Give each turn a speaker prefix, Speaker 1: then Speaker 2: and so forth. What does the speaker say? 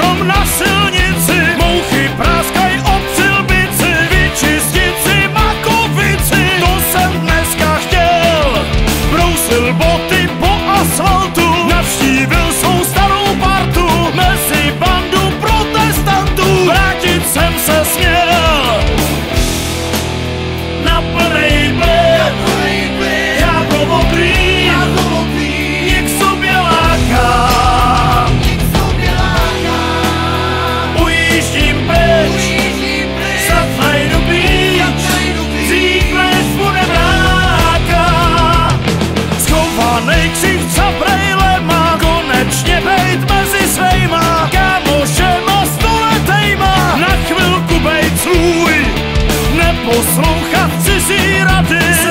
Speaker 1: jenom na silnici. Mouchy práskaj o přilbici, vyčistit si makovici. To jsem dneska chtěl. Brousil boty po asfaltu, navštívil svou starou partu. Mezi bandu protestantů vrátit jsem se směl. Na plnej plyn, jádro modrý, něk sobě láká. Ujíždím pryč, snad najdu píč, dřív než bude mráka. Schovanej ksich za brejlema, konečně bejt mezi svejma. Kámošema stoletejma, na chvilku bejt svůj, neposlouchat cizí rady.